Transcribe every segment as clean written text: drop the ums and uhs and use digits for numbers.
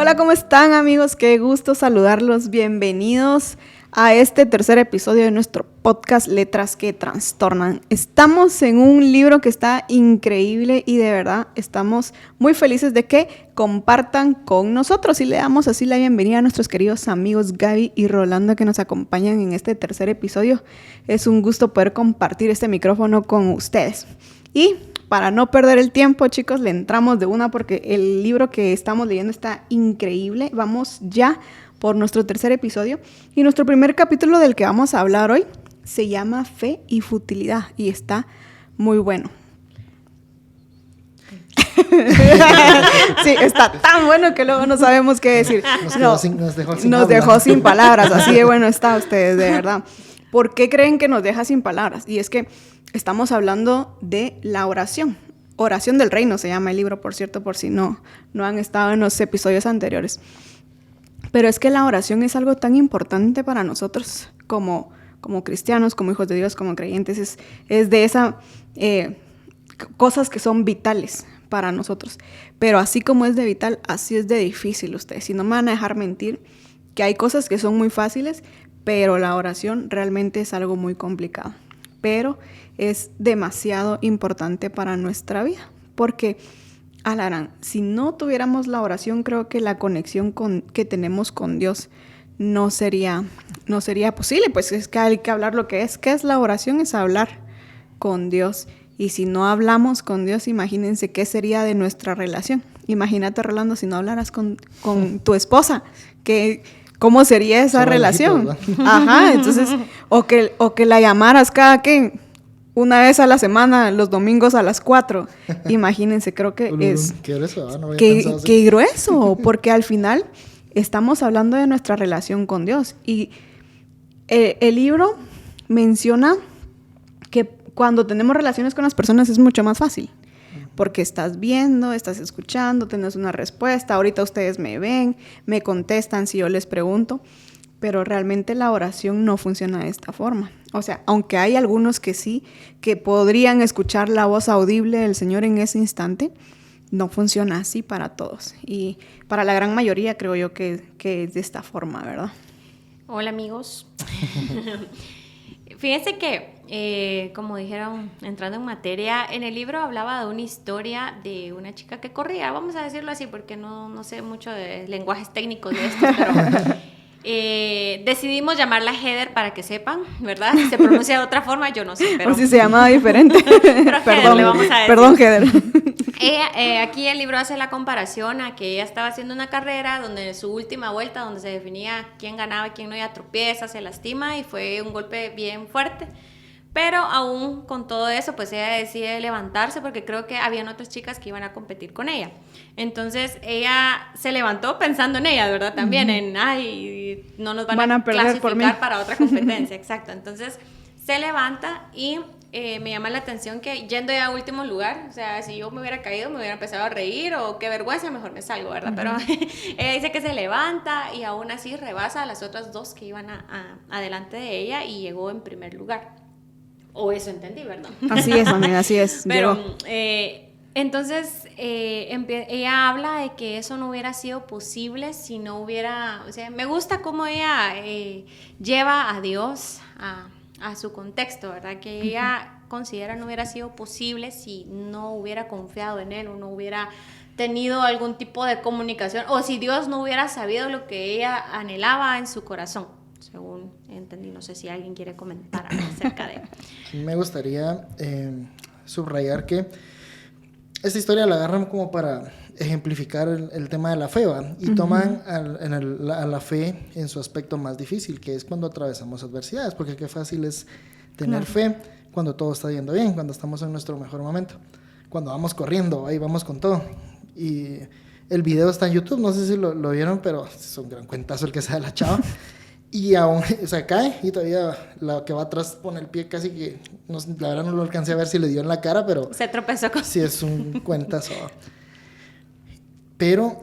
Hola, ¿cómo están, amigos? Qué gusto saludarlos. Bienvenidos a este tercer episodio de nuestro podcast Letras que Trastornan. Estamos en un libro que está increíble y de verdad estamos muy felices de que compartan con nosotros y le damos así la bienvenida a nuestros queridos amigos Gaby y Rolando que nos acompañan en este tercer episodio. Es un gusto poder compartir este micrófono con ustedes. Y para no perder el tiempo, chicos, le entramos de una porque el libro que estamos leyendo está increíble. Vamos ya por nuestro tercer episodio. Y nuestro primer capítulo del que vamos a hablar hoy se llama Fe y Futilidad y está muy bueno. Sí, está tan bueno que luego no sabemos qué decir. Nos dejó sin palabras. Así de bueno está ustedes, de verdad. ¿Por qué creen que nos deja sin palabras? Y es que estamos hablando de la oración. Oración del Reino se llama el libro, por cierto, por si no han estado en los episodios anteriores. Pero es que la oración es algo tan importante para nosotros como cristianos, como hijos de Dios, como creyentes. Es de esas cosas que son vitales para nosotros. Pero así como es de vital, así es de difícil ustedes. Si no me van a dejar mentir, que hay cosas que son muy fáciles, pero la oración realmente es algo muy complicado. Pero es demasiado importante para nuestra vida. Porque, alarán, si no tuviéramos la oración, creo que la conexión que tenemos con Dios no sería posible. Pues es que hay que hablar lo que es. ¿Qué es la oración? Es hablar con Dios. Y si no hablamos con Dios, imagínense qué sería de nuestra relación. Imagínate, Rolando, si no hablaras con tu esposa, ¿cómo sería esa relación? Ajá, entonces, o que la llamaras una vez a la semana, los domingos a las 4. Imagínense, creo que es... Qué grueso, no había pensado así. Qué grueso, porque al final estamos hablando de nuestra relación con Dios. Y el libro menciona que cuando tenemos relaciones con las personas es mucho más fácil. Porque estás viendo, estás escuchando, tienes una respuesta. Ahorita ustedes me ven, me contestan si yo les pregunto. Pero realmente la oración no funciona de esta forma. O sea, aunque hay algunos que sí, que podrían escuchar la voz audible del Señor en ese instante, no funciona así para todos. Y para la gran mayoría creo yo que es de esta forma, ¿verdad? Hola, amigos. Fíjense que, como dijeron, entrando en materia, en el libro hablaba de una historia de una chica que corría, vamos a decirlo así, porque no sé mucho de lenguajes técnicos de estos, pero decidimos llamarla Heather para que sepan, ¿verdad? Si se pronuncia de otra forma, yo no sé, pero... O si se llamaba diferente. Pero Heather, le vamos a decir. Perdón, Heather. Aquí el libro hace la comparación a que ella estaba haciendo una carrera donde en su última vuelta, donde se definía quién ganaba y quién no, ella tropieza, se lastima y fue un golpe bien fuerte. Pero aún con todo eso, pues ella decide levantarse porque creo que habían otras chicas que iban a competir con ella. Entonces ella se levantó pensando en ella, ¿verdad? También no nos van a clasificar para otra competencia. Exacto. Entonces se levanta y me llama la atención que yendo ya a último lugar, o sea, si yo me hubiera caído, me hubiera empezado a reír o qué vergüenza, mejor me salgo, ¿verdad? Pero ella dice que se levanta y aún así rebasa a las otras dos que iban adelante de ella y llegó en primer lugar. O eso entendí, ¿verdad? Así es, amiga, así es. Pero entonces ella habla de que eso no hubiera sido posible si no hubiera... O sea, me gusta cómo ella lleva a Dios a su contexto, ¿verdad? Que ella considera no hubiera sido posible si no hubiera confiado en Él o no hubiera tenido algún tipo de comunicación o si Dios no hubiera sabido lo que ella anhelaba en su corazón, según entendí. No sé si alguien quiere comentar acerca de... Me gustaría subrayar que esta historia la agarran como para ejemplificar el tema de la fe, ¿va? Y toman a la fe en su aspecto más difícil, que es cuando atravesamos adversidades, porque qué fácil es tener fe cuando todo está yendo bien, cuando estamos en nuestro mejor momento, cuando vamos corriendo, ahí vamos con todo. Y el video está en YouTube, no sé si lo vieron, pero es un gran cuentazo el que sea de la chava. Y aún, o sea, cae y todavía la que va atrás pone el pie casi que, la verdad no lo alcancé a ver si le dio en la cara, pero... Se tropezó con... Sí, es un cuentazo. Pero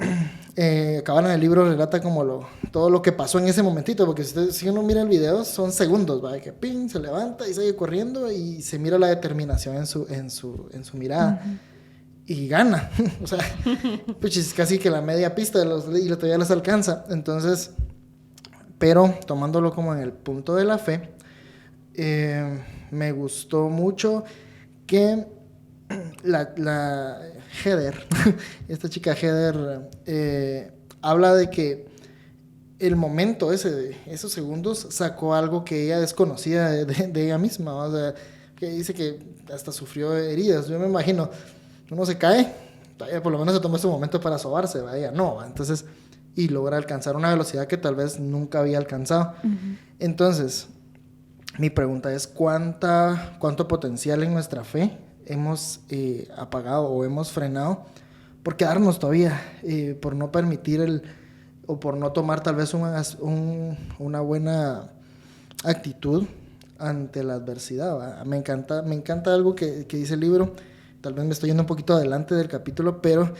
acaban en el libro, relata como todo lo que pasó en ese momentito, porque si uno mira el video son segundos, ¿va? Que ping, se levanta y sigue corriendo y se mira la determinación en su mirada. y gana. O sea, pues es casi que la media pista y todavía les alcanza. Entonces, pero tomándolo como en el punto de la fe, me gustó mucho que la Heather, esta chica Heather, habla de que el momento ese, de esos segundos, sacó algo que ella desconocía de ella misma. O sea, que dice que hasta sufrió heridas. Yo me imagino, uno se cae, por lo menos se toma ese momento para sobarse, vaya, no. Entonces, y logra alcanzar una velocidad que tal vez nunca había alcanzado. Uh-huh. Entonces, mi pregunta es, ¿cuánto potencial en nuestra fe hemos apagado o hemos frenado por quedarnos todavía, por no permitir o por no tomar tal vez una buena actitud ante la adversidad, ¿va? Me encanta algo que dice el libro, tal vez me estoy yendo un poquito adelante del capítulo, pero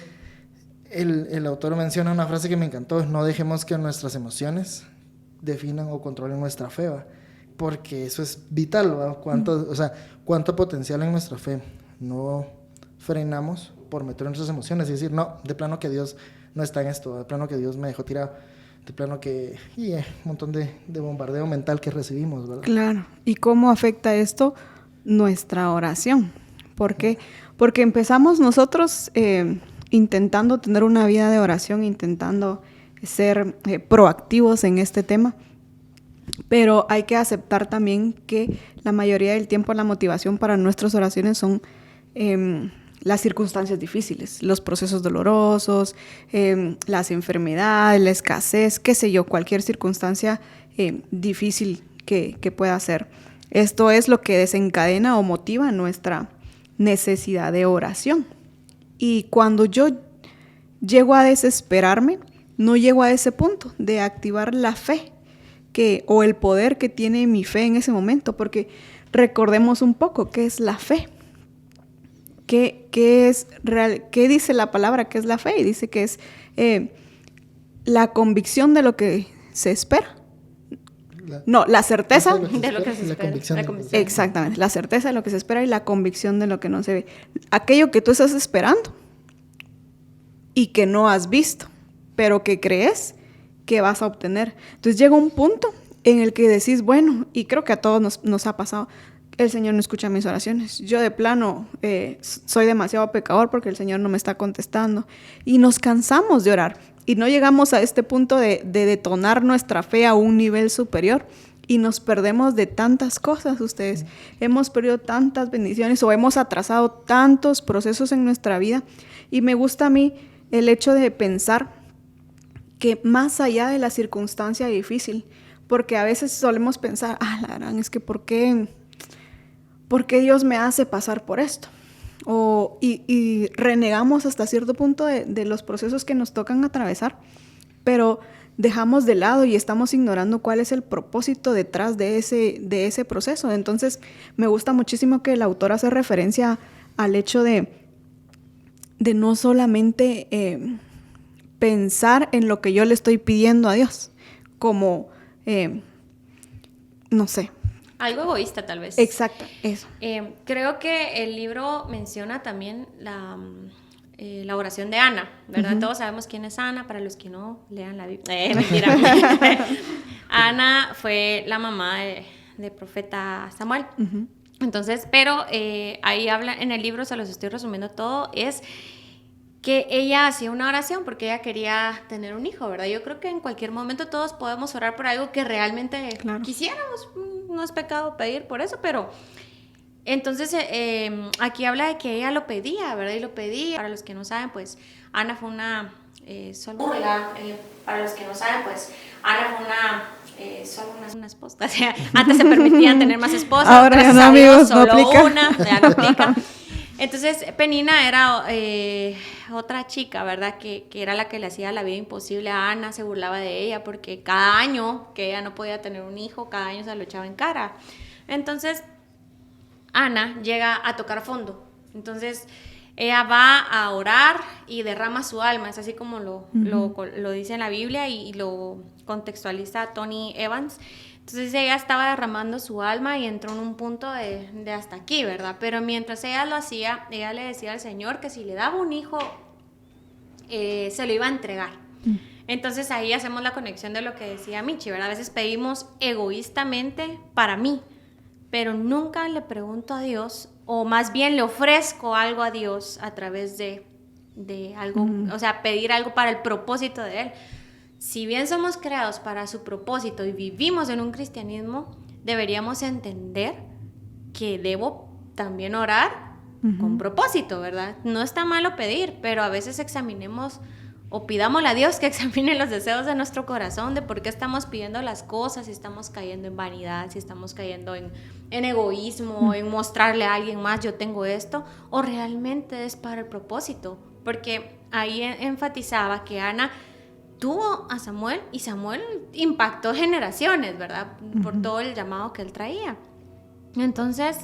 el autor menciona una frase que me encantó: no dejemos que nuestras emociones definan o controlen nuestra fe, ¿va? Porque eso es vital, ¿va? ¿Cuánto potencial en nuestra fe no frenamos por meter nuestras emociones y decir, no, de plano que Dios no está en esto, de plano que Dios me dejó tirado, de plano que... Y un montón de bombardeo mental que recibimos, ¿verdad? Claro. ¿Y cómo afecta esto nuestra oración? ¿Por qué? Porque empezamos nosotros intentando tener una vida de oración, intentando ser proactivos en este tema, pero hay que aceptar también que la mayoría del tiempo la motivación para nuestras oraciones son las circunstancias difíciles, los procesos dolorosos, las enfermedades, la escasez, qué sé yo, cualquier circunstancia difícil que pueda ser. Esto es lo que desencadena o motiva nuestra necesidad de oración. Y cuando yo llego a desesperarme, no llego a ese punto de activar la fe o el poder que tiene mi fe en ese momento, porque recordemos un poco qué es la fe. ¿Qué es real? ¿Qué dice la palabra? ¿Qué es la fe? Y dice que es la convicción de lo que se espera. La certeza de lo que se espera. La convicción. Exactamente, la certeza de lo que se espera y la convicción de lo que no se ve. Aquello que tú estás esperando y que no has visto, pero que crees que vas a obtener. Entonces llega un punto en el que decís, bueno, y creo que a todos nos ha pasado, el Señor no escucha mis oraciones. Yo de plano soy demasiado pecador porque el Señor no me está contestando. Y nos cansamos de orar. Y no llegamos a este punto de detonar nuestra fe a un nivel superior. Y nos perdemos de tantas cosas, ustedes. Hemos perdido tantas bendiciones o hemos atrasado tantos procesos en nuestra vida. Y me gusta a mí el hecho de pensar que más allá de la circunstancia difícil, porque a veces solemos pensar, la gran, es que ¿por qué Dios me hace pasar por esto? Y renegamos hasta cierto punto de los procesos que nos tocan atravesar, pero dejamos de lado y estamos ignorando cuál es el propósito detrás de ese proceso. Entonces, me gusta muchísimo que el autor hace referencia al hecho de no solamente pensar en lo que yo le estoy pidiendo a Dios, como, no sé. Algo egoísta, tal vez. Exacto, eso. Creo que el libro menciona también la oración de Ana, ¿verdad? Uh-huh. Todos sabemos quién es Ana, para los que no lean la Biblia. Mentira. Ana fue la mamá del profeta Samuel. Uh-huh. Entonces, pero ahí habla, en el libro, se los estoy resumiendo todo, es que ella hacía una oración porque ella quería tener un hijo, ¿verdad? Yo creo que en cualquier momento todos podemos orar por algo que realmente quisiéramos. No es pecado pedir por eso, pero entonces aquí habla de que ella lo pedía, ¿verdad? Y lo pedía. Para los que no saben, pues Ana fue una para los que no saben, pues Ana fue solo una esposa. O sea, antes se permitían tener más esposas. Ahora ya no, amigos, solo no aplica. Ya no aplica. Entonces, Penina era otra chica, ¿verdad? Que era la que le hacía la vida imposible a Ana, se burlaba de ella porque cada año que ella no podía tener un hijo, cada año se lo echaba en cara. Entonces, Ana llega a tocar fondo. Entonces, ella va a orar y derrama su alma, es así como lo dice en la Biblia y lo contextualiza Tony Evans. Entonces ella estaba derramando su alma y entró en un punto de hasta aquí, ¿verdad? Pero mientras ella lo hacía, ella le decía al Señor que si le daba un hijo, se lo iba a entregar. Entonces ahí hacemos la conexión de lo que decía Michi, ¿verdad? A veces pedimos egoístamente para mí, pero nunca le pregunto a Dios, o más bien le ofrezco algo a Dios a través de algo, o sea, pedir algo para el propósito de Él. Si bien somos creados para su propósito y vivimos en un cristianismo, deberíamos entender que debo también orar con propósito, ¿verdad? No está malo pedir, pero a veces examinemos o pidámosle a Dios que examine los deseos de nuestro corazón, de por qué estamos pidiendo las cosas, si estamos cayendo en vanidad, si estamos cayendo en egoísmo, en mostrarle a alguien más, yo tengo esto, o realmente es para el propósito. Porque ahí enfatizaba que Ana tuvo a Samuel y Samuel impactó generaciones, ¿verdad? Por todo el llamado que él traía. Entonces,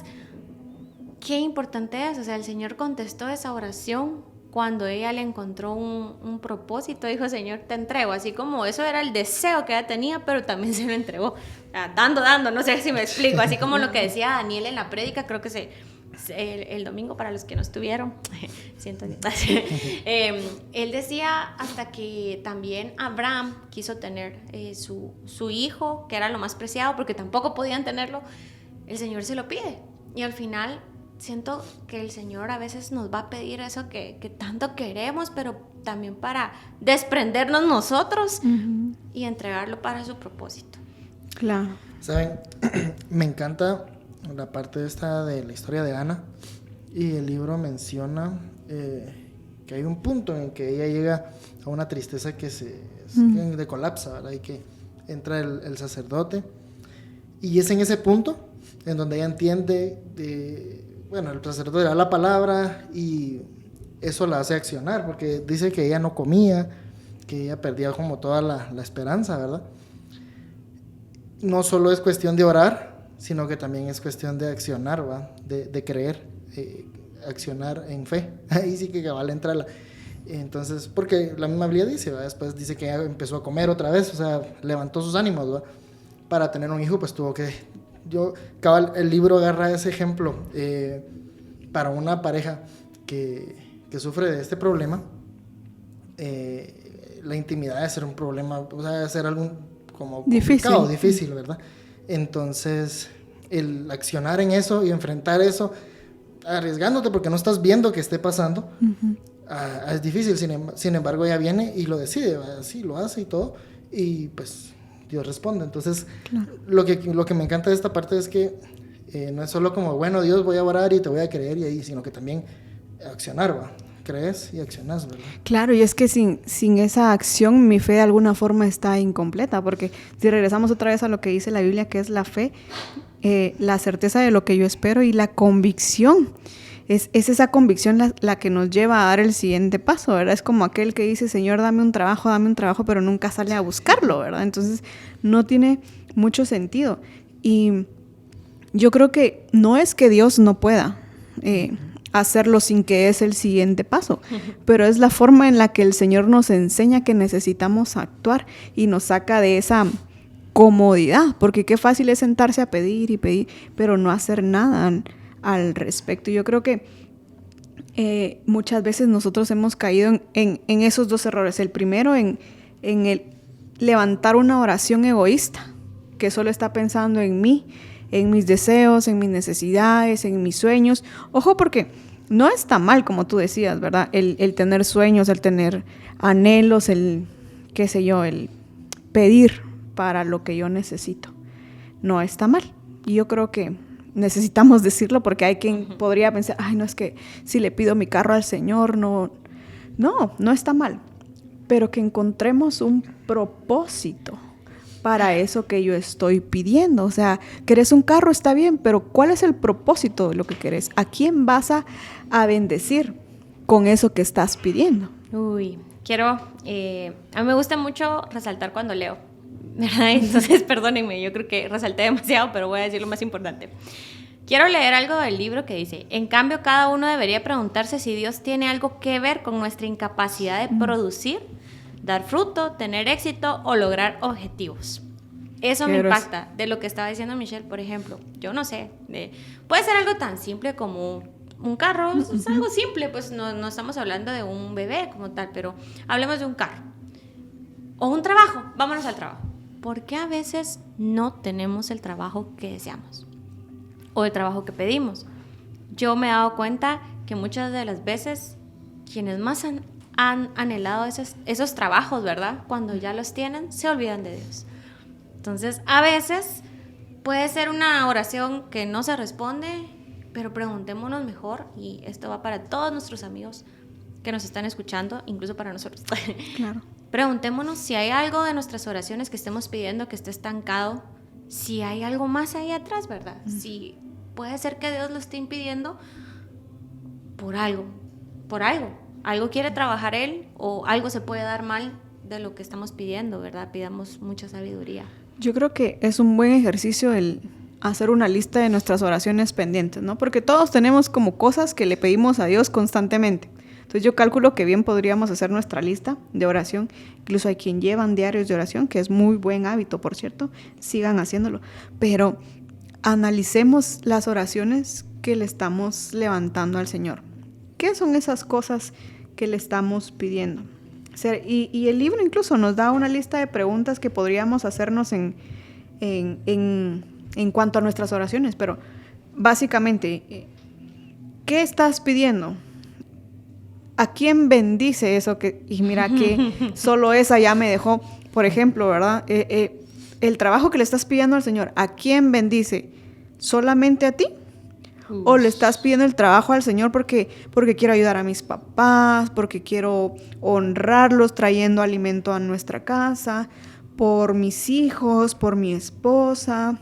qué importante es, o sea, el Señor contestó esa oración cuando ella le encontró un propósito. Dijo, Señor, te entrego, así como eso era el deseo que ella tenía, pero también se lo entregó, o sea, dando, no sé si me explico, así como lo que decía Daniel en la prédica, creo que el domingo, para los que no estuvieron, él decía hasta que también Abraham quiso tener su hijo, que era lo más preciado, porque tampoco podían tenerlo, el Señor se lo pide, y al final siento que el Señor a veces nos va a pedir eso que tanto queremos, pero también para desprendernos nosotros y entregarlo para su propósito. Claro. ¿Saben? Me encanta la parte esta de la historia de Ana, y el libro menciona que hay un punto en que ella llega a una tristeza que de colapsa, ¿verdad? Y que entra el sacerdote, y es en ese punto en donde ella entiende el sacerdote le da la palabra y eso la hace accionar, porque dice que ella no comía, que ella perdía como toda la esperanza, ¿verdad? No solo es cuestión de orar, sino que también es cuestión de accionar, ¿verdad? De creer, accionar en fe. Ahí sí que cabal entra entonces, porque la misma Biblia dice, ¿verdad? Después dice que ella empezó a comer otra vez, o sea, levantó sus ánimos, ¿verdad? Para tener un hijo, pues tuvo que... el libro agarra ese ejemplo para una pareja que sufre de este problema. La intimidad debe ser un problema, o sea, debe ser algo como complicado, difícil, ¿verdad? Entonces, el accionar en eso y enfrentar eso, arriesgándote porque no estás viendo que esté pasando, es difícil. Sin embargo, ella viene y lo decide, así lo hace y todo, y pues Dios responde. Entonces, claro, lo que me encanta de esta parte es que no es solo como, bueno, Dios, voy a orar y te voy a creer y ahí, sino que también accionar, ¿va? Crees y accionas, ¿verdad? Claro, y es que sin esa acción mi fe de alguna forma está incompleta, porque si regresamos otra vez a lo que dice la Biblia, que es la fe, la certeza de lo que yo espero y la convicción. Es esa convicción la que nos lleva a dar el siguiente paso, ¿verdad? Es como aquel que dice, Señor, dame un trabajo, pero nunca sale a buscarlo, ¿verdad? Entonces, no tiene mucho sentido. Y yo creo que no es que Dios no pueda hacerlo sin que es el siguiente paso, pero es la forma en la que el Señor nos enseña que necesitamos actuar y nos saca de esa comodidad, porque qué fácil es sentarse a pedir y pedir, pero no hacer nada al respecto. Yo creo que muchas veces nosotros hemos caído en esos dos errores. El primero, en el levantar una oración egoísta, que solo está pensando en mí, en mis deseos, en mis necesidades, en mis sueños. Ojo, porque no está mal, como tú decías, ¿verdad? El tener sueños, el tener anhelos, el pedir para lo que yo necesito. No está mal. Y yo creo que necesitamos decirlo, porque hay quien podría pensar, ay, no, es que si le pido mi carro al Señor, no está mal, pero que encontremos un propósito para eso que yo estoy pidiendo. O sea, querés un carro, está bien, pero ¿cuál es el propósito de lo que querés? ¿A quién vas a bendecir con eso que estás pidiendo? Uy, a mí me gusta mucho resaltar cuando leo, ¿verdad? Entonces, perdónenme, yo creo que resalté demasiado, pero voy a decir lo más importante. Quiero leer algo del libro que dice, en cambio, cada uno debería preguntarse si Dios tiene algo que ver con nuestra incapacidad de producir, dar fruto, tener éxito o lograr objetivos. Eso me impacta de lo que estaba diciendo Michelle, por ejemplo. Yo no sé, puede ser algo tan simple como un carro, es algo simple, pues no estamos hablando de un bebé como tal, pero hablemos de un carro. O un trabajo, vámonos al trabajo. ¿Por qué a veces no tenemos el trabajo que deseamos? O el trabajo que pedimos. Yo me he dado cuenta que muchas de las veces quienes más han anhelado esos trabajos, ¿verdad? Cuando ya los tienen, se olvidan de Dios. Entonces, a veces puede ser una oración que no se responde, pero preguntémonos mejor, y esto va para todos nuestros amigos que nos están escuchando, incluso para nosotros. Claro. Preguntémonos si hay algo de nuestras oraciones que estemos pidiendo que esté estancado, si hay algo más ahí atrás, ¿verdad? Si puede ser que Dios lo esté impidiendo por algo. Algo quiere trabajar Él, o algo se puede dar mal de lo que estamos pidiendo, ¿verdad? Pidamos mucha sabiduría. Yo creo que es un buen ejercicio el hacer una lista de nuestras oraciones pendientes, ¿no? Porque todos tenemos como cosas que le pedimos a Dios constantemente. Entonces yo calculo que bien podríamos hacer nuestra lista de oración. Incluso hay quien llevan diarios de oración, que es muy buen hábito, por cierto. Sigan haciéndolo. Pero analicemos las oraciones que le estamos levantando al Señor. ¿Qué son esas cosas que le estamos pidiendo? Y el libro incluso nos da una lista de preguntas que podríamos hacernos en cuanto a nuestras oraciones, pero básicamente, ¿qué estás pidiendo? ¿A quién bendice eso? Y mira que solo esa ya me dejó, por ejemplo, ¿verdad? El trabajo que le estás pidiendo al Señor, ¿a quién bendice? ¿Solamente a ti? ¿O le estás pidiendo el trabajo al Señor porque quiero ayudar a mis papás, porque quiero honrarlos trayendo alimento a nuestra casa, por mis hijos, por mi esposa,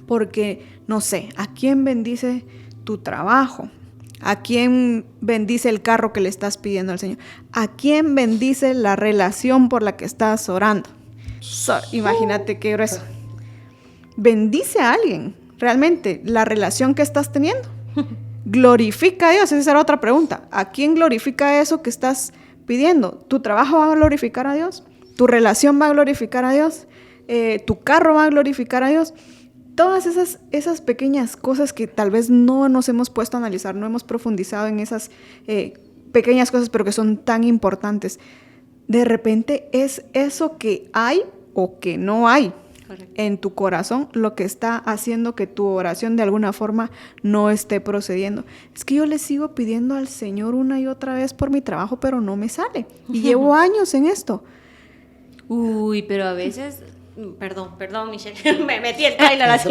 porque, no sé, ¿a quién bendice tu trabajo? ¿A quién bendice el carro que le estás pidiendo al Señor? ¿A quién bendice la relación por la que estás orando? Imagínate qué grueso. Bendice a alguien. Realmente, la relación que estás teniendo, ¿glorifica a Dios? Esa era otra pregunta. ¿A quién glorifica eso que estás pidiendo? ¿Tu trabajo va a glorificar a Dios? ¿Tu relación va a glorificar a Dios? ¿Tu carro va a glorificar a Dios? Todas esas pequeñas cosas que tal vez no nos hemos puesto a analizar, no hemos profundizado en esas pequeñas cosas, pero que son tan importantes. De repente es eso que hay o que no hay. Correcto. En tu corazón, lo que está haciendo que tu oración de alguna forma no esté procediendo. Es que yo le sigo pidiendo al Señor una y otra vez por mi trabajo, pero no me sale. Y llevo años en esto. Uy, pero a veces... Perdón, Michelle. Me metí el trailer así.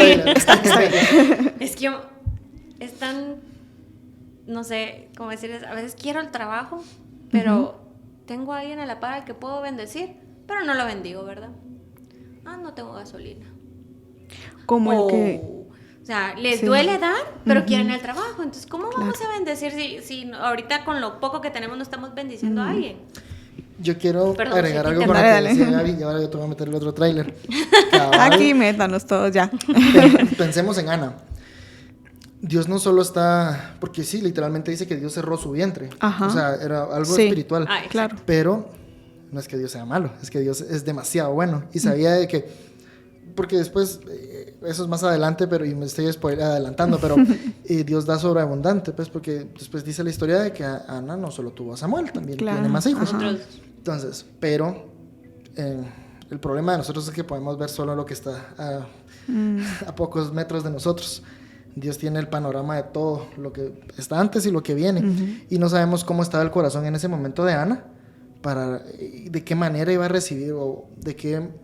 Es que es tan... No sé cómo decirles. A veces quiero el trabajo, pero tengo a alguien a la par al que puedo bendecir, pero no lo bendigo, ¿verdad? No tengo gasolina. Como el que... O sea, les duele dar, pero quieren el trabajo. Entonces, ¿cómo vamos a bendecir si ahorita con lo poco que tenemos no estamos bendiciendo a alguien? Yo quiero agregar algo con lo que decía Gaby, y ahora yo te voy a meter el otro tráiler. Aquí métanos todos ya. Pensemos en Ana. Dios no solo está... Porque sí, literalmente dice que Dios cerró su vientre. Ajá. O sea, era algo espiritual. Claro. Pero... no es que Dios sea malo, es que Dios es demasiado bueno. Y sabía de que, porque después, eso es más adelante, pero y me estoy adelantando, pero Dios da sobreabundante, pues, porque después dice la historia de que Ana no solo tuvo a Samuel, también tiene más hijos. Ajá. Entonces, pero el problema de nosotros es que podemos ver solo lo que está a pocos metros de nosotros. Dios tiene el panorama de todo lo que está antes y lo que viene. Y no sabemos cómo estaba el corazón en ese momento de Ana, de qué manera iba a recibir o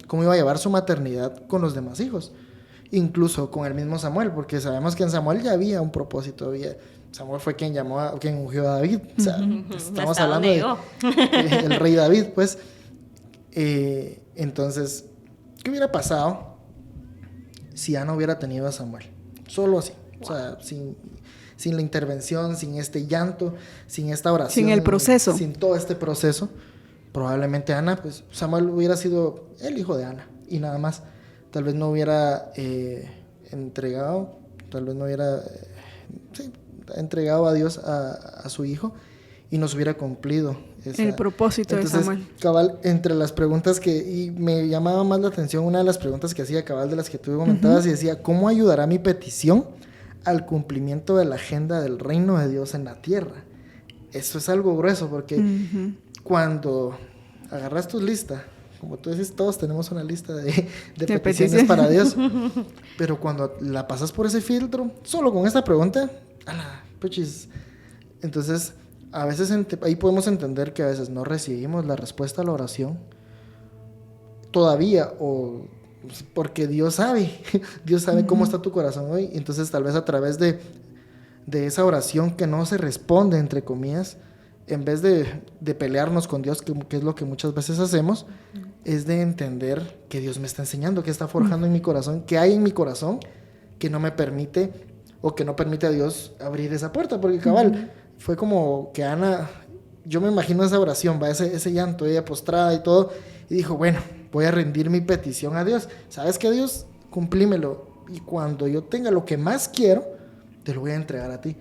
cómo iba a llevar su maternidad con los demás hijos, incluso con el mismo Samuel, porque sabemos que en Samuel ya había un propósito. Samuel fue quien ungió a David. O sea, estamos hablando del rey David, pues. Entonces, ¿qué hubiera pasado si Ana hubiera tenido a Samuel? Solo así, o sea, sin la intervención, sin este llanto, sin esta oración. Sin el proceso. Sin todo este proceso. Probablemente Ana, pues Samuel hubiera sido el hijo de Ana y nada más. Tal vez no hubiera entregado a Dios a su hijo, y nos hubiera cumplido el propósito. Entonces, de Samuel. Cabal, entre las preguntas y me llamaba más la atención una de las preguntas que hacía Cabal, de las que tú comentabas, y decía, ¿cómo ayudará mi petición al cumplimiento de la agenda del reino de Dios en la tierra? Eso es algo grueso, porque cuando agarras tu lista, como tú dices, todos tenemos una lista de peticiones para Dios, pero cuando la pasas por ese filtro, solo con esta pregunta, puchis. Entonces, a veces ahí podemos entender que a veces no recibimos la respuesta a la oración todavía, o porque Dios sabe cómo está tu corazón hoy. Entonces, tal vez a través de esa oración que no se responde, entre comillas, en vez de pelearnos con Dios, que es lo que muchas veces hacemos, es de entender que Dios me está enseñando, que está forjando en mi corazón, que hay en mi corazón que no me permite, o que no permite a Dios abrir esa puerta, porque cabal, fue como que Ana, yo me imagino esa oración, ese llanto, ella postrada y todo, y dijo, bueno, voy a rendir mi petición a Dios. ¿Sabes qué, Dios? Cumplímelo, y cuando yo tenga lo que más quiero, te lo voy a entregar a ti.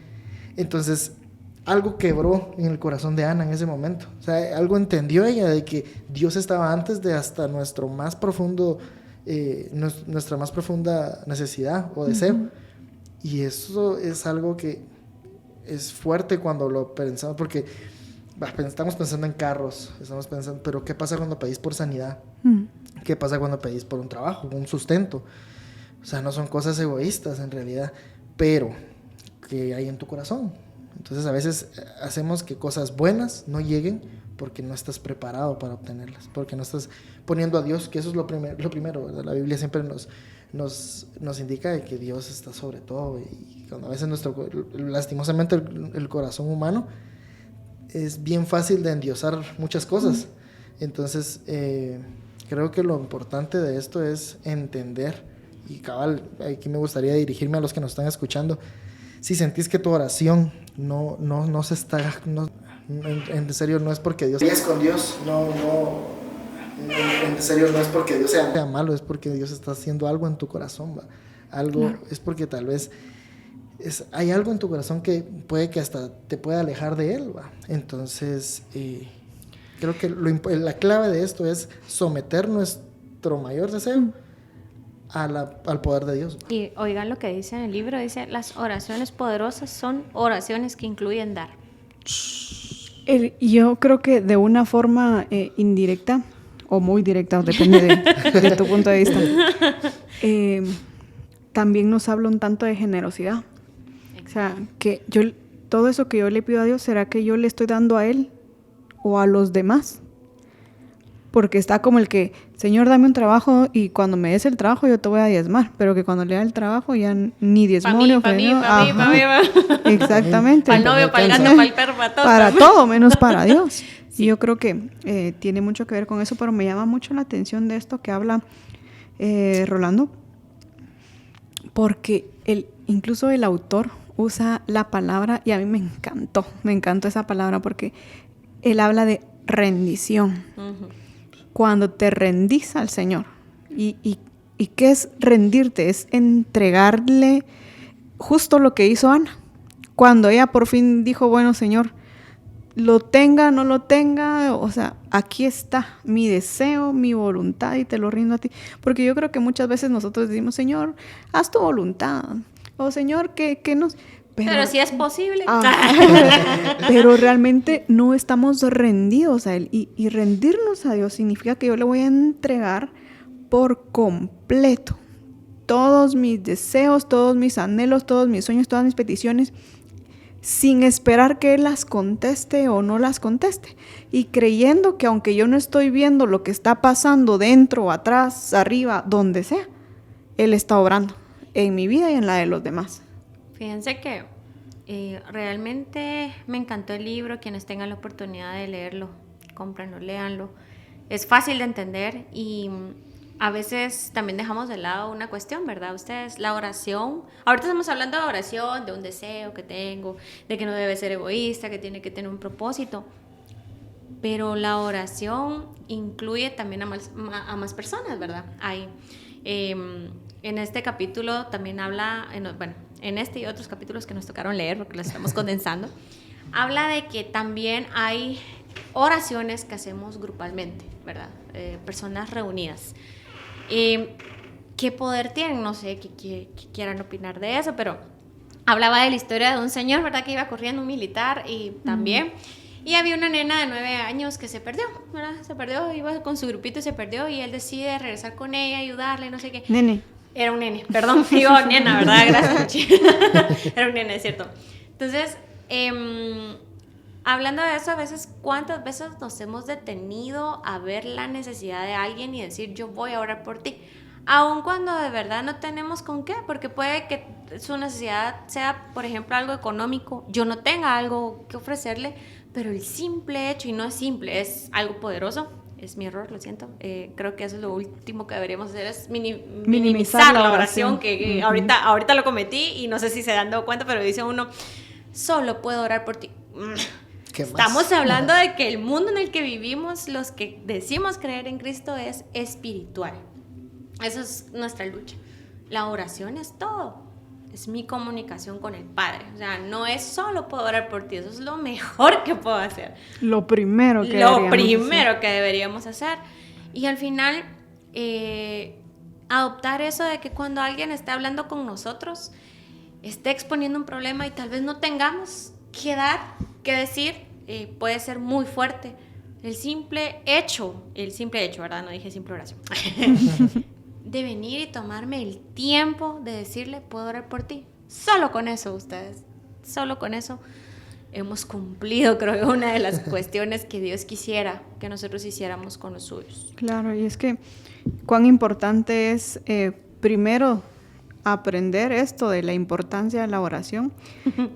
Entonces, algo quebró en el corazón de Ana en ese momento. O sea, algo entendió ella de que Dios estaba antes de hasta nuestro más profundo, nuestra más profunda necesidad o deseo. Y eso es algo que es fuerte cuando lo pensamos, porque estamos pensando en carros, estamos pensando, pero ¿qué pasa cuando pedís por sanidad? ¿Qué pasa cuando pedís por un trabajo, un sustento? O sea, no son cosas egoístas en realidad, pero que hay en tu corazón. Entonces a veces hacemos que cosas buenas no lleguen porque no estás preparado para obtenerlas, porque no estás poniendo a Dios, que eso es lo primero, ¿verdad? La Biblia siempre nos indica de que Dios está sobre todo, y cuando a veces lastimosamente el corazón humano es bien fácil de endiosar muchas cosas. Entonces creo que lo importante de esto es entender, y cabal, aquí me gustaría dirigirme a los que nos están escuchando. Si sentís que tu oración no se está, en serio, no es porque Dios es con Dios, en serio, no es porque Dios sea malo, es porque Dios está haciendo algo en tu corazón, ¿va? Algo, claro. Es porque tal vez hay algo en tu corazón que puede que hasta te pueda alejar de Él, ¿va? Entonces, creo que la clave de esto es someter nuestro mayor deseo al poder de Dios. Y oigan lo que dice en el libro, dice, las oraciones poderosas son oraciones que incluyen dar. Yo creo que de una forma indirecta, o muy directa, depende de tu punto de vista, también nos habla un tanto de generosidad. O sea, que todo eso que yo le pido a Dios, ¿será que yo le estoy dando a Él o a los demás? Porque está como el que, Señor, dame un trabajo y cuando me des el trabajo yo te voy a diezmar, pero que cuando le da el trabajo ya ni diezmó ni ofrendió. Para mí. Exactamente. Para el novio, para el gato, para el perro, para todo. Para todo, menos para Dios. Sí. Y yo creo que tiene mucho que ver con eso, pero me llama mucho la atención de esto que habla Rolando, porque incluso el autor usa la palabra, y a mí me encantó esa palabra, porque él habla de rendición. Cuando te rendís al Señor, ¿y qué es rendirte? Es entregarle justo lo que hizo Ana. Cuando ella por fin dijo, bueno, Señor, lo tenga, no lo tenga, o sea, aquí está mi deseo, mi voluntad, y te lo rindo a ti. Porque yo creo que muchas veces nosotros decimos, Señor, haz tu voluntad, o Señor, que nos... Pero si es posible. Pero realmente no estamos rendidos a Él. Y rendirnos a Dios significa que yo le voy a entregar por completo todos mis deseos, todos mis anhelos, todos mis sueños, todas mis peticiones, sin esperar que Él las conteste o no las conteste. Y creyendo que aunque yo no estoy viendo lo que está pasando dentro, atrás, arriba, donde sea, Él está obrando en mi vida y en la de los demás. Fíjense que realmente me encantó el libro. Quienes tengan la oportunidad de leerlo, cómprenlo, léanlo. Es fácil de entender y a veces también dejamos de lado una cuestión, ¿verdad? Ustedes, la oración, ahorita estamos hablando de oración, de un deseo que tengo, de que no debe ser egoísta, que tiene que tener un propósito, pero la oración incluye también a más personas, ¿verdad? Ahí, en este capítulo también habla, en este y otros capítulos que nos tocaron leer, porque los estamos condensando, habla de que también hay oraciones que hacemos grupalmente, ¿verdad? Personas reunidas. ¿Qué poder tienen? No sé qué quieran opinar de eso, pero hablaba de la historia de un señor, ¿verdad? Que iba corriendo, un militar, y también... Y había una nena de 9 años que se perdió, ¿verdad? Se perdió, iba con su grupito y se perdió, y él decide regresar con ella, ayudarle, no sé qué. Nene. Era un nene, perdón, digo nena, ¿verdad? Gracias. Era un nene, es cierto. Entonces, hablando de eso, a veces, ¿cuántas veces nos hemos detenido a ver la necesidad de alguien y decir, yo voy a orar por ti? Aun cuando de verdad no tenemos con qué, porque puede que su necesidad sea, por ejemplo, algo económico, yo no tenga algo que ofrecerle, pero el simple hecho, y no es simple, es algo poderoso. Es mi error, lo siento. Creo que eso es lo último que deberíamos hacer, es minimizar la oración, que ahorita lo cometí y no sé si se han dado cuenta, pero dice uno, solo puedo orar por ti. Estamos hablando de que el mundo en el que vivimos, los que decimos creer en Cristo, es espiritual. Eso es nuestra lucha. La oración es todo. Es mi comunicación con el Padre. O sea, no es solo puedo orar por ti, eso es lo mejor que puedo hacer. Lo primero que deberíamos hacer. Y al final, adoptar eso de que cuando alguien esté hablando con nosotros, esté exponiendo un problema y tal vez no tengamos que dar, que decir, puede ser muy fuerte. El simple hecho, ¿verdad? No dije simple oración. De venir y tomarme el tiempo de decirle, puedo orar por ti. Solo con eso, ustedes, solo con eso hemos cumplido, creo que una de las cuestiones que Dios quisiera que nosotros hiciéramos con los suyos. Claro, y es que cuán importante es, primero, aprender esto de la importancia de la oración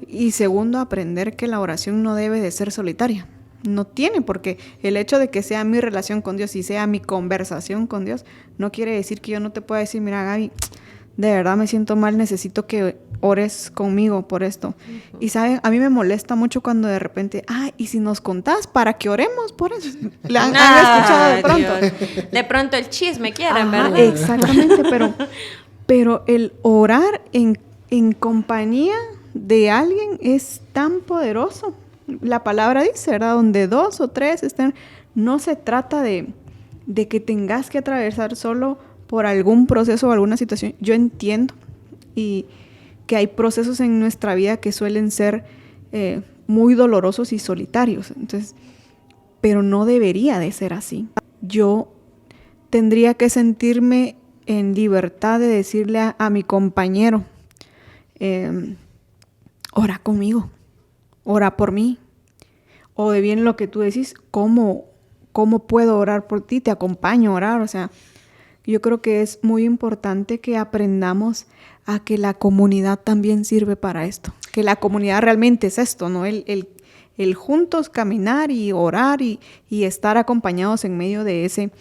y segundo, aprender que la oración no debe de ser solitaria. No tiene, porque el hecho de que sea mi relación con Dios y sea mi conversación con Dios, no quiere decir que yo no te pueda decir, mira, Gaby, de verdad me siento mal, necesito que ores conmigo por esto. Uh-huh. Y saben, a mí me molesta mucho cuando de repente, y si nos contás para que oremos por eso. ¿La han escuchado de pronto? Dios. De pronto el chisme quieren, ¿verdad? Exactamente, pero el orar en compañía de alguien es tan poderoso. La palabra dice, ¿verdad? Donde 2 o 3 estén, no se trata de que tengas que atravesar solo por algún proceso o alguna situación. Yo entiendo y que hay procesos en nuestra vida que suelen ser muy dolorosos y solitarios. Entonces, pero no debería de ser así. Yo tendría que sentirme en libertad de decirle a mi compañero, ora conmigo. Ora por mí. O de bien lo que tú decís, ¿cómo puedo orar por ti? Te acompaño a orar. O sea, yo creo que es muy importante que aprendamos a que la comunidad también sirve para esto. Que la comunidad realmente es esto, ¿no? El juntos caminar y orar y estar acompañados en medio de ese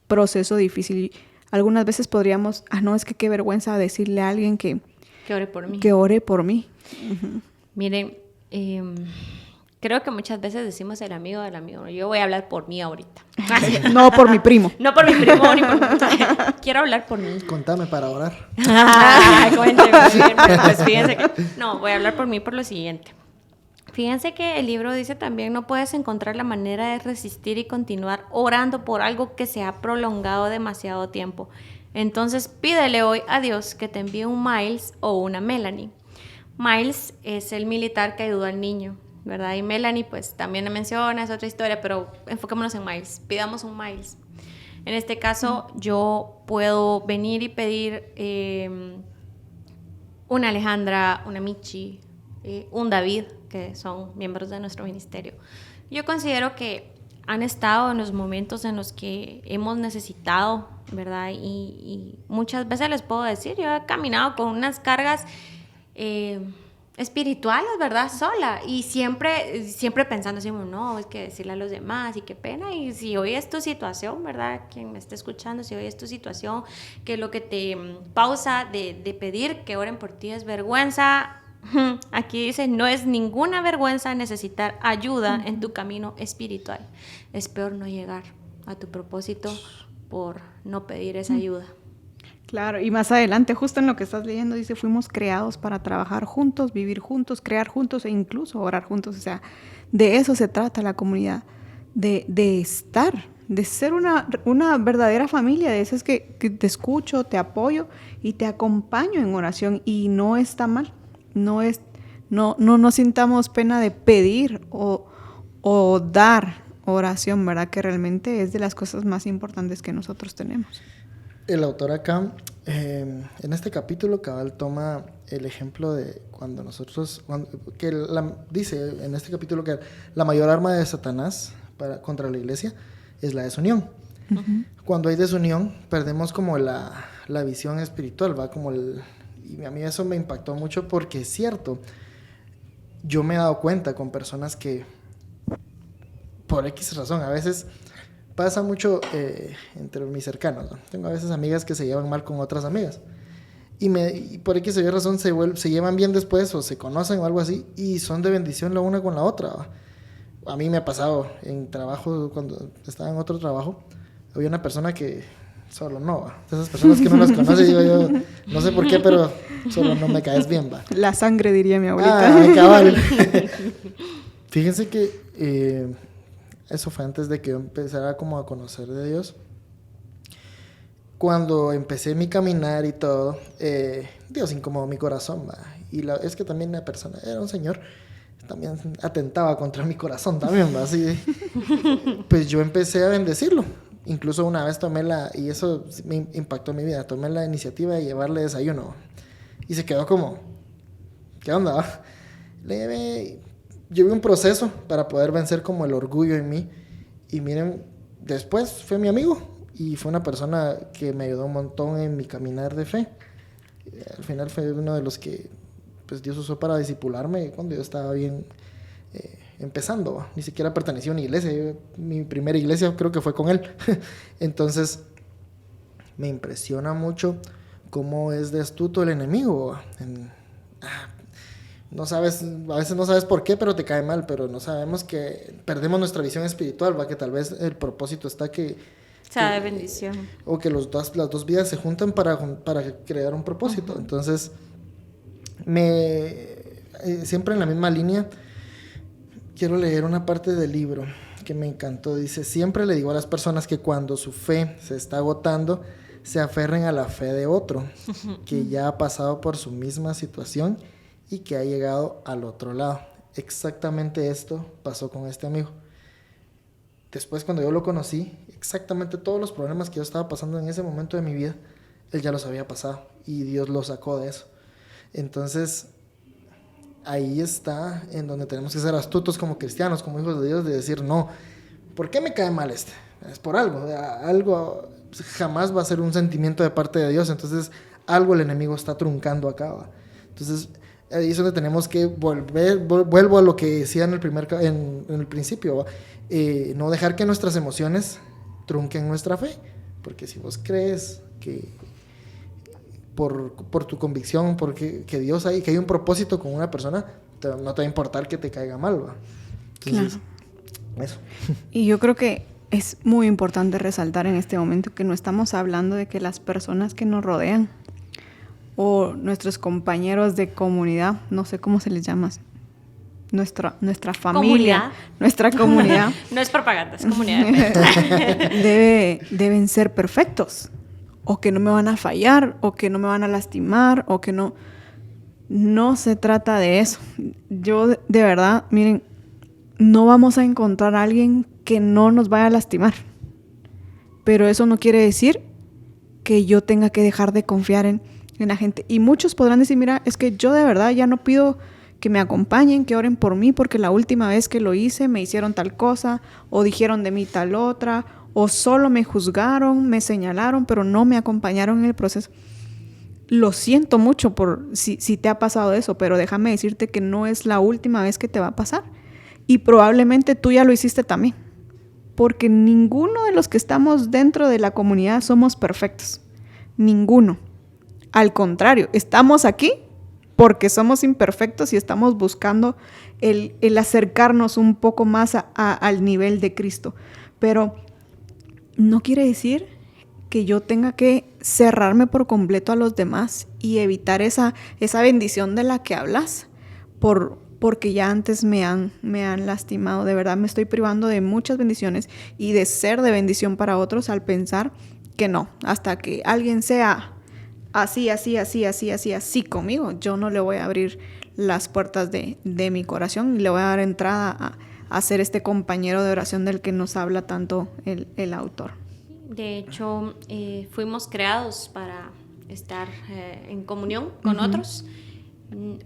proceso difícil. Algunas veces podríamos, no, es que qué vergüenza decirle a alguien que ore por mí. Que ore por mí. Uh-huh. Miren, creo que muchas veces decimos el amigo del amigo. Yo voy a hablar por mí ahorita. No por mi primo. No por mi primo ni por mi... Quiero hablar por mí. Contame para orar. Cuénteme. Pues fíjense que... No, voy a hablar por mí por lo siguiente. Fíjense que el libro dice también, no puedes encontrar la manera de resistir y continuar orando por algo que se ha prolongado demasiado tiempo. Entonces pídele hoy a Dios que te envíe un Miles o una Melanie. Miles es el militar que ayudó al niño, ¿verdad? Y Melanie pues también le menciona, es otra historia, pero enfoquémonos en Miles, pidamos un Miles. En este caso yo puedo venir y pedir una Alejandra, una Michi, un David, que son miembros de nuestro ministerio. Yo considero que han estado en los momentos en los que hemos necesitado, ¿verdad? Y muchas veces les puedo decir, yo he caminado con unas cargas espirituales, ¿verdad? Sola. Y siempre pensando así, no, es que decirle a los demás y qué pena. Y si hoy es tu situación, ¿verdad? Quien me esté escuchando, si hoy es tu situación, que lo que te pausa de pedir que oren por ti es vergüenza. Aquí dice, no es ninguna vergüenza necesitar ayuda en tu camino espiritual. Es peor no llegar a tu propósito por no pedir esa ayuda. Claro, y más adelante, justo en lo que estás leyendo, dice, fuimos creados para trabajar juntos, vivir juntos, crear juntos e incluso orar juntos. O sea, de eso se trata la comunidad, de estar, de ser una verdadera familia, de esas que te escucho, te apoyo y te acompaño en oración. Y no está mal, no sintamos pena de pedir o dar oración, ¿verdad? Que realmente es de las cosas más importantes que nosotros tenemos. El autor acá, en este capítulo, cabal toma el ejemplo de cuando nosotros, dice en este capítulo que la mayor arma de Satanás contra la iglesia es la desunión. Uh-huh. Cuando hay desunión, perdemos como la visión espiritual, ¿va? Y a mí eso me impactó mucho porque es cierto, yo me he dado cuenta con personas que, por X razón, a veces pasa mucho entre mis cercanos, ¿no? Tengo a veces amigas que se llevan mal con otras amigas y por X o Y razón se llevan bien después o se conocen o algo así y son de bendición la una con la otra, ¿va? A mí me ha pasado en trabajo, cuando estaba en otro trabajo, había una persona que solo no, ¿va? De esas personas que no las conoce, digo yo, no sé por qué, pero solo no me caes bien, ¿va? La sangre, diría mi abuelita. Cabal. Fíjense que eso fue antes de que yo empezara como a conocer de Dios. Cuando empecé mi caminar y todo, Dios incomodó mi corazón, ¿va? Y es que también la persona era un señor, también atentaba contra mi corazón también, ¿va? Así, pues yo empecé a bendecirlo. Incluso una vez y eso me impactó mi vida, tomé la iniciativa de llevarle desayuno. Y se quedó como, ¿qué onda, va? Llevé un proceso para poder vencer como el orgullo en mí. Y miren, después fue mi amigo. Y fue una persona que me ayudó un montón en mi caminar de fe. Al final fue uno de los que pues Dios usó para discipularme cuando yo estaba bien empezando. Ni siquiera pertenecía a una iglesia. Mi primera iglesia creo que fue con él. Entonces me impresiona mucho cómo es de astuto el enemigo. No sabes, a veces no sabes por qué, pero te cae mal, pero no sabemos que perdemos nuestra visión espiritual, ¿va? Que tal vez el propósito está que sea de bendición. O que las dos vidas se juntan para crear un propósito. Uh-huh. Entonces, siempre en la misma línea, quiero leer una parte del libro que me encantó. Dice, siempre le digo a las personas que cuando su fe se está agotando, se aferren a la fe de otro, que ya ha pasado por su misma situación y que ha llegado al otro lado. Exactamente esto pasó con este amigo. Después, cuando yo lo conocí, exactamente todos los problemas que yo estaba pasando en ese momento de mi vida, él ya los había pasado y Dios lo sacó de eso. Entonces, ahí está en donde tenemos que ser astutos como cristianos, como hijos de Dios, de decir, no, ¿por qué me cae mal este? Es por algo, algo jamás va a ser un sentimiento de parte de Dios, entonces algo el enemigo está truncando acá, ¿va? Entonces, ahí es donde tenemos que vuelvo a lo que decía en el principio, ¿va? No dejar que nuestras emociones trunquen nuestra fe, porque si vos crees que por tu convicción, porque que Dios que hay un propósito con una persona, no te va a importar que te caiga mal, ¿va? Entonces, claro. Eso. Y yo creo que es muy importante resaltar en este momento que no estamos hablando de que las personas que nos rodean o nuestros compañeros de comunidad, no sé cómo se les llama, nuestra familia, nuestra comunidad. No es propaganda, es comunidad. Deben ser perfectos, o que no me van a fallar, o que no me van a lastimar, o que no. No se trata de eso. Yo, de verdad, miren, no vamos a encontrar a alguien que no nos vaya a lastimar. Pero eso no quiere decir que yo tenga que dejar de confiar en la gente. Y muchos podrán decir, mira, es que yo de verdad ya no pido que me acompañen, que oren por mí, porque la última vez que lo hice me hicieron tal cosa, o dijeron de mí tal otra, o solo me juzgaron, me señalaron, pero no me acompañaron en el proceso. Lo siento mucho por si te ha pasado eso, pero déjame decirte que no es la última vez que te va a pasar. Y probablemente tú ya lo hiciste también. Porque ninguno de los que estamos dentro de la comunidad somos perfectos. Ninguno. Al contrario, estamos aquí porque somos imperfectos y estamos buscando el acercarnos un poco más al nivel de Cristo. Pero no quiere decir que yo tenga que cerrarme por completo a los demás y evitar esa bendición de la que hablas porque ya antes me han lastimado. De verdad me estoy privando de muchas bendiciones y de ser de bendición para otros al pensar que no, hasta que alguien sea así conmigo, yo no le voy a abrir las puertas de mi corazón y le voy a dar entrada a ser este compañero de oración del que nos habla tanto el autor. De hecho, fuimos creados para estar en comunión con otros.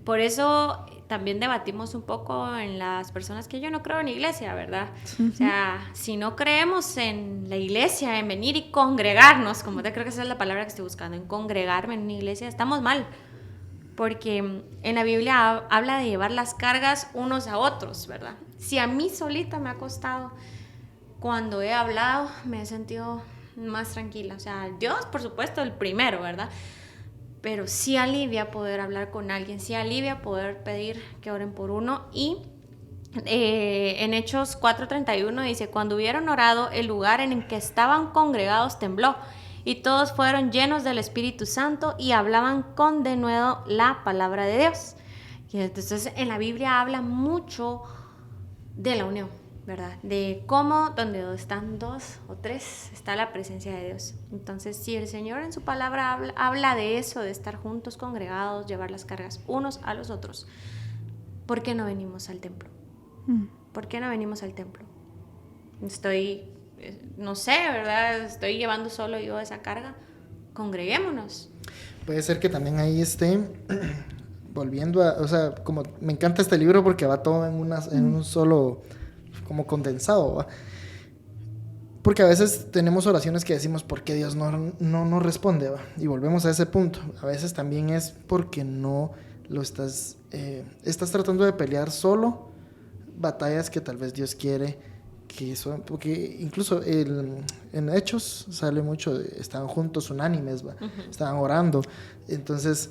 Por eso también debatimos un poco en las personas que yo no creo en iglesia, ¿verdad? O sea, si no creemos en la iglesia, en venir y congregarnos, como te creo que esa es la palabra que estoy buscando, en congregarme en una iglesia, estamos mal. Porque en la Biblia habla de llevar las cargas unos a otros, ¿verdad? Si a mí solita me ha costado, cuando he hablado me he sentido más tranquila. O sea, Dios, por supuesto, el primero, ¿verdad? Pero sí alivia poder hablar con alguien, sí alivia poder pedir que oren por uno. Y en Hechos 4:31 dice, cuando hubieron orado, el lugar en el que estaban congregados tembló, y todos fueron llenos del Espíritu Santo y hablaban con denuedo la palabra de Dios. Y entonces en la Biblia habla mucho de la unión, ¿verdad? De cómo donde están dos o tres está la presencia de Dios. Entonces, si el Señor en su palabra habla de eso, de estar juntos, congregados, llevar las cargas unos a los otros, ¿por qué no venimos al templo? ¿Por qué no venimos al templo? No sé, ¿verdad? Estoy llevando solo yo esa carga. Congreguémonos. Puede ser que también ahí esté volviendo o sea, como me encanta este libro porque va todo en un solo, como condensado, ¿va? Porque a veces tenemos oraciones que decimos, ¿por qué Dios no responde, ¿va? Y volvemos a ese punto. A veces también es porque no lo estás tratando de pelear solo batallas que tal vez Dios quiere que eso, porque incluso en Hechos sale mucho, estaban juntos unánimes, ¿va? Estaban orando. Entonces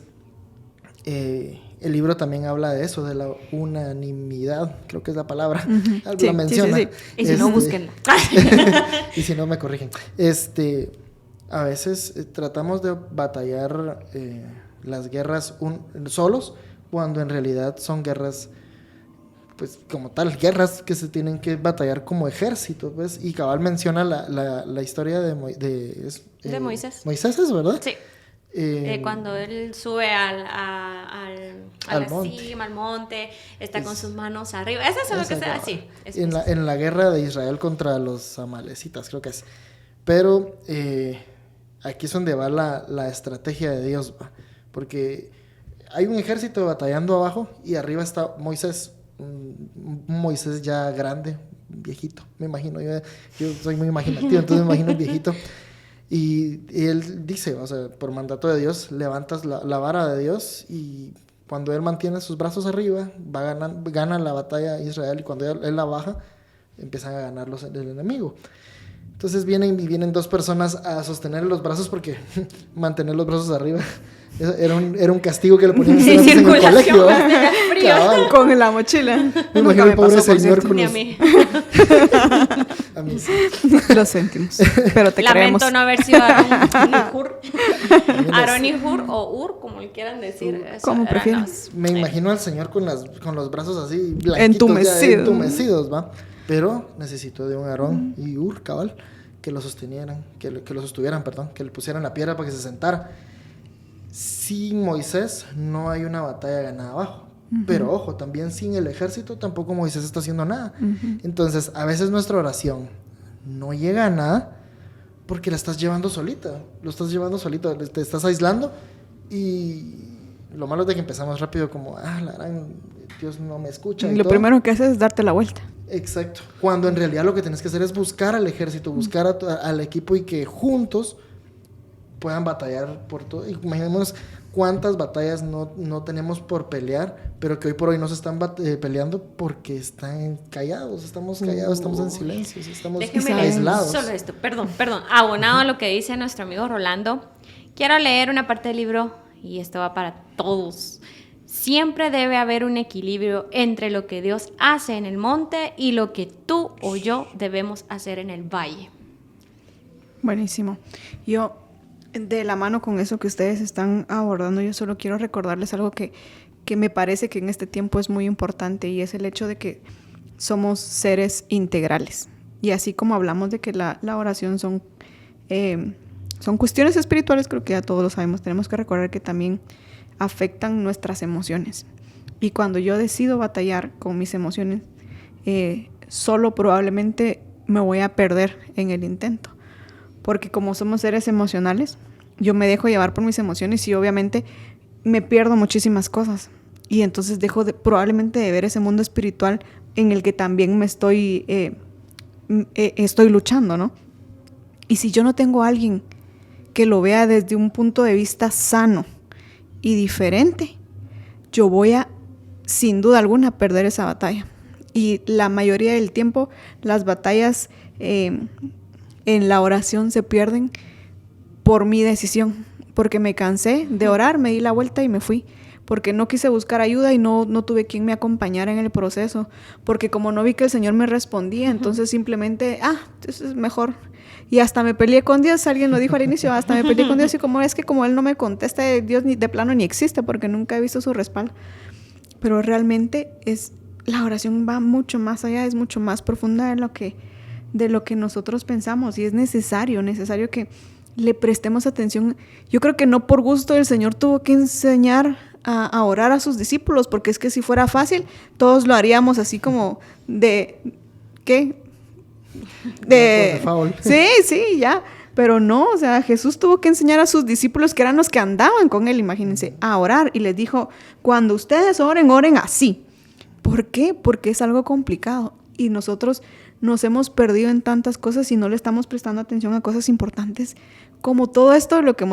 el libro también habla de eso, de la unanimidad, creo que es la palabra. Algo sí, la menciona. Sí. Y si no, búsquenla. Y si no, me corrigen. A veces tratamos de batallar las guerras solos, cuando en realidad son guerras, pues como tal, guerras que se tienen que batallar como ejército, pues. Y cabal menciona la historia de Moisés. Moisés, ¿es verdad? Sí. Cuando él sube a la monte. cima, al monte, está con sus manos arriba. ¿Es eso lo que sea? Sí. En la guerra de Israel contra los amalecitas, creo que es. Pero aquí es donde va la estrategia de Dios, ¿va? Porque hay un ejército batallando abajo y arriba está Moisés. Un Moisés ya grande, viejito, me imagino. Yo soy muy imaginativo, entonces me imagino un viejito. Y él dice, o sea, por mandato de Dios, levantas la vara de Dios, y cuando él mantiene sus brazos arriba, gana la batalla Israel, y cuando él la baja, empiezan a ganar el enemigo. Entonces vienen dos personas a sostener los brazos, porque mantener los brazos arriba era un castigo que le ponían en el colegio. Con la mochila. Me imagino el pobre señor con los... A mí. A mí sí. Lo sentimos, pero te creemos. Lamento no haber sido Aarón y Hur, o Ur, como le quieran decir. Como prefieras. Me imagino al señor con los brazos así blanquitos, entumecidos, ¿va? Pero necesitó de un Aarón y Ur, cabal, que lo sostuvieran, que le pusieran la piedra para que se sentara. Sin Moisés no hay una batalla ganada abajo. Pero ojo, también sin el ejército tampoco Moisés está haciendo nada. Entonces, a veces nuestra oración no llega a nada porque la estás llevando solita. Te estás aislando, y lo malo es de que empezamos rápido como, Dios no me escucha. Y lo primero que haces es darte la vuelta. Exacto. Cuando en realidad lo que tienes que hacer es buscar al ejército, buscar al equipo, y que juntos puedan batallar por todo. Imaginémonos cuántas batallas no tenemos por pelear, pero que hoy por hoy no se están peleando porque están callados. Estamos callados, estamos en silencio, estamos aislados. Solo esto, perdón, abonado a lo que dice nuestro amigo Rolando, quiero leer una parte del libro, y esto va para todos. Siempre debe haber un equilibrio entre lo que Dios hace en el monte y lo que tú o yo debemos hacer en el valle. Buenísimo. Yo, de la mano con eso que ustedes están abordando, yo solo quiero recordarles algo que me parece que en este tiempo es muy importante, y es el hecho de que somos seres integrales. Y así como hablamos de que la oración son cuestiones espirituales, creo que ya todos lo sabemos, tenemos que recordar que también afectan nuestras emociones. Y cuando yo decido batallar con mis emociones, solo probablemente me voy a perder en el intento. Porque como somos seres emocionales, yo me dejo llevar por mis emociones y obviamente me pierdo muchísimas cosas. Y entonces dejo probablemente de ver ese mundo espiritual en el que también me estoy luchando, ¿no? Y si yo no tengo a alguien que lo vea desde un punto de vista sano y diferente, yo voy a, sin duda alguna, perder esa batalla. Y la mayoría del tiempo, las batallas en la oración se pierden por mi decisión, porque me cansé de orar, me di la vuelta y me fui, porque no quise buscar ayuda y no tuve quien me acompañara en el proceso, porque como no vi que el Señor me respondía, entonces simplemente, entonces es mejor. Y hasta me peleé con Dios, alguien lo dijo al inicio, hasta me peleé con Dios, y como es que como Él no me contesta, Dios ni de plano ni existe, porque nunca he visto su respaldo. Pero realmente la oración va mucho más allá, es mucho más profunda de lo que nosotros pensamos, y es necesario que le prestemos atención. Yo creo que no por gusto el Señor tuvo que enseñar a orar a sus discípulos, porque es que si fuera fácil, todos lo haríamos así como ¿qué? Sí, ya. Pero no, o sea, Jesús tuvo que enseñar a sus discípulos, que eran los que andaban con Él, imagínense, a orar. Y les dijo, cuando ustedes oren, oren así. ¿Por qué? Porque es algo complicado. Y nosotros nos hemos perdido en tantas cosas y no le estamos prestando atención a cosas importantes, como todo esto de lo que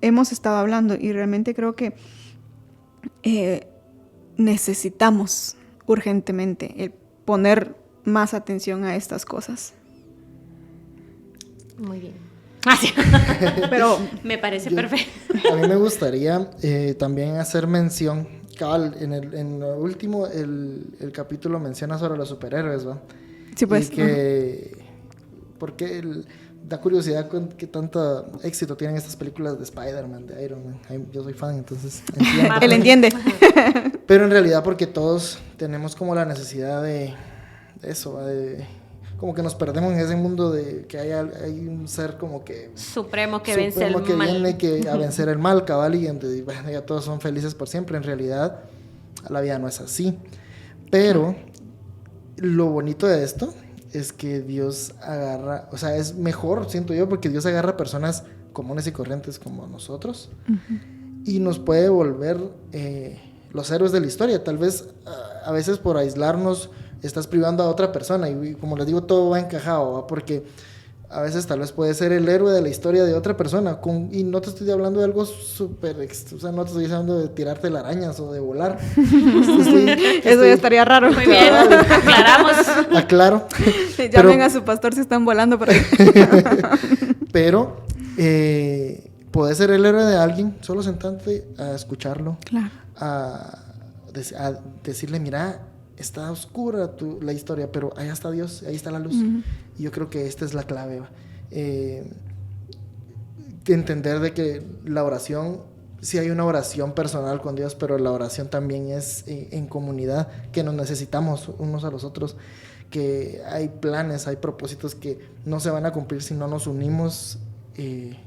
hemos estado hablando. Y realmente creo que necesitamos urgentemente poner más atención a estas cosas. Muy bien. Pero me parece perfecto. A mí me gustaría también hacer mención, cabal, en lo último, el capítulo menciona sobre los superhéroes, ¿va? Sí, pues. Y que, porque da curiosidad con qué tanto éxito tienen estas películas de Spider-Man, de Iron Man. Yo soy fan, entonces entiendo. Él entiende. Pero en realidad porque todos tenemos como la necesidad de eso, como que nos perdemos en ese mundo de que hay un ser como que supremo que vence el mal, viene a vencer el mal, cabal, y bueno, ya todos son felices por siempre. En realidad la vida no es así, pero lo bonito de esto es que Dios agarra, o sea, es mejor, siento yo, porque Dios agarra personas comunes y corrientes como nosotros, y nos puede volver los héroes de la historia. Tal vez a veces por aislarnos estás privando a otra persona, y como les digo, todo va encajado, ¿va? Porque a veces tal vez puede ser el héroe de la historia de otra persona, y no te estoy hablando de algo súper, o sea, no te estoy hablando de tirarte telarañas o de volar. Eso ya estaría raro. Muy bien, aclaramos. Aclaro. Llamen a su pastor si están volando por ahí. Pero puedes ser el héroe de alguien solo sentarte a escucharlo, claro, a decirle, mira, está oscura la historia, pero allá está Dios, ahí está la luz. Y yo creo que esta es la clave, entender de que la oración, sí hay una oración personal con Dios, pero la oración también es en comunidad, que nos necesitamos unos a los otros, que hay planes, hay propósitos que no se van a cumplir si no nos unimos en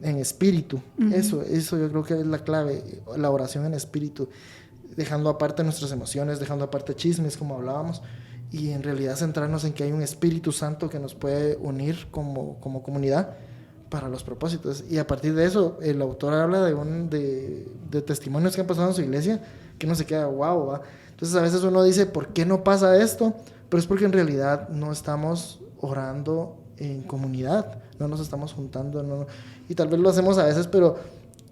espíritu. Eso yo creo que es la clave, la oración en espíritu, dejando aparte nuestras emociones, dejando aparte chismes, como hablábamos, y en realidad centrarnos en que hay un Espíritu Santo que nos puede unir como comunidad para los propósitos. Y a partir de eso, el autor habla de testimonios que han pasado en su iglesia, que uno se queda, wow, ¿va? Entonces a veces uno dice, ¿por qué no pasa esto? Pero es porque en realidad no estamos orando en comunidad, no nos estamos juntando, y tal vez lo hacemos a veces, pero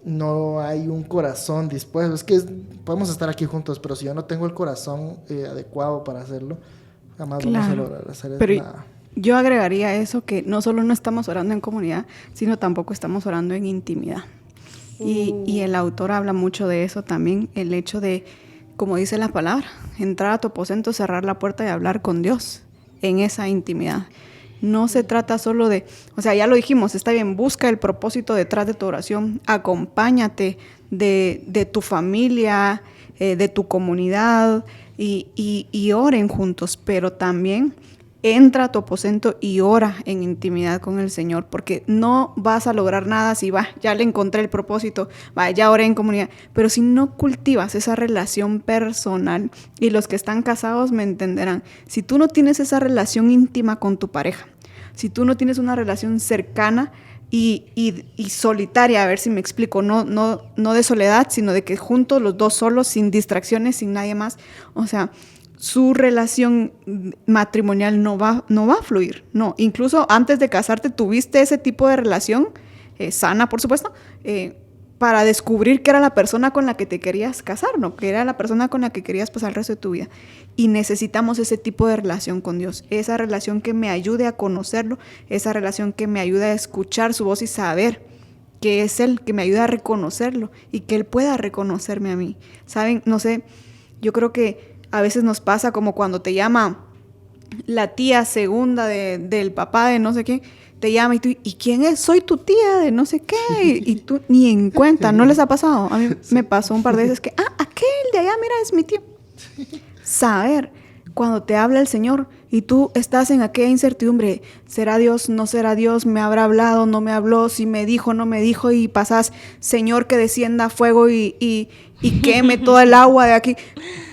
no hay un corazón dispuesto. Es que podemos estar aquí juntos, pero si yo no tengo el corazón adecuado para hacerlo, jamás vamos a lograr hacer nada. Yo agregaría eso, que no solo no estamos orando en comunidad, sino tampoco estamos orando en intimidad. Y el autor habla mucho de eso también, el hecho de, como dice la palabra, entrar a tu aposento, cerrar la puerta y hablar con Dios en esa intimidad. No se trata solo de, o sea, ya lo dijimos, está bien, busca el propósito detrás de tu oración, acompáñate de tu familia, de tu comunidad y oren juntos, pero también entra a tu aposento y ora en intimidad con el Señor, porque no vas a lograr nada si ya le encontré el propósito, ya oré en comunidad, pero si no cultivas esa relación personal, y los que están casados me entenderán, si tú no tienes esa relación íntima con tu pareja, si tú no tienes una relación cercana y solitaria, a ver si me explico, no de soledad, sino de que juntos los dos solos, sin distracciones, sin nadie más, o sea, su relación matrimonial no va a fluir, no. Incluso antes de casarte tuviste ese tipo de relación, sana por supuesto, para descubrir que era la persona con la que te querías casar, ¿no? Que era la persona con la que querías pasar el resto de tu vida. Y necesitamos ese tipo de relación con Dios, esa relación que me ayude a conocerlo, esa relación que me ayude a escuchar su voz y saber que es Él, que me ayude a reconocerlo y que Él pueda reconocerme a mí. ¿Saben? No sé, yo creo que a veces nos pasa como cuando te llama la tía segunda del papá de no sé qué, te llama y tú, ¿y quién es? Soy tu tía de no sé qué, y tú ni en cuenta, ¿no les ha pasado? A mí me pasó un par de veces que, aquel de allá, mira, es mi tío. Saber, cuando te habla el Señor y tú estás en aquella incertidumbre, ¿será Dios, no será Dios? ¿Me habrá hablado, no me habló? ¿Si me dijo, no me dijo? Y pasas, Señor, que descienda fuego y queme todo el agua de aquí,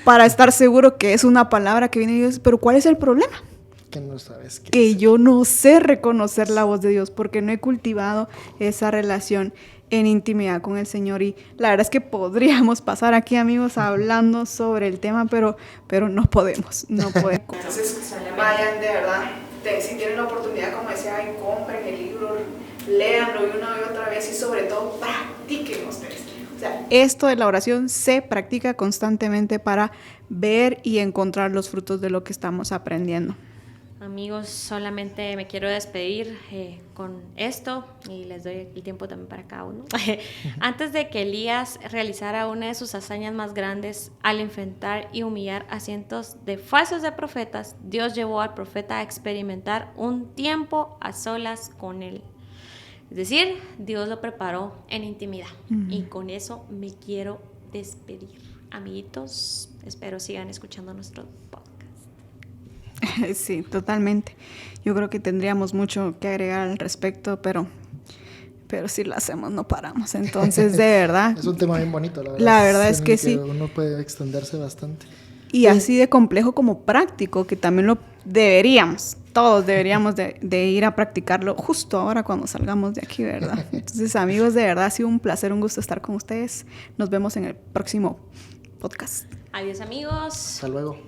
para estar seguro que es una palabra que viene de Dios. Pero ¿cuál es el problema? Que no sabes qué que es. yo no sé reconocer la voz de Dios porque no he cultivado esa relación en intimidad con el Señor. Y la verdad es que podríamos pasar aquí, amigos, hablando sobre el tema, pero no podemos. Entonces, vayan, de verdad, si tienen la oportunidad, como decía, compren el libro, léanlo una y otra vez y sobre todo practiquen ustedes. O sea, esto de la oración se practica constantemente para ver y encontrar los frutos de lo que estamos aprendiendo. Amigos, solamente me quiero despedir con esto y les doy el tiempo también para cada uno. Antes de que Elías realizara una de sus hazañas más grandes al enfrentar y humillar a cientos de falsos de profetas, Dios llevó al profeta a experimentar un tiempo a solas con él. Es decir, Dios lo preparó en intimidad. Y con eso me quiero despedir. Amiguitos, espero sigan escuchando nuestro podcast. Sí, totalmente. Yo creo que tendríamos mucho que agregar al respecto, pero si lo hacemos no paramos. Entonces, de verdad. Es un tema bien bonito, la verdad. La verdad es que sí. Uno puede extenderse bastante. Y así de complejo como práctico, que también todos deberíamos de ir a practicarlo justo ahora cuando salgamos de aquí, ¿verdad? Entonces, amigos, de verdad ha sido un placer, un gusto estar con ustedes. Nos vemos en el próximo podcast. Adiós, amigos. Hasta luego.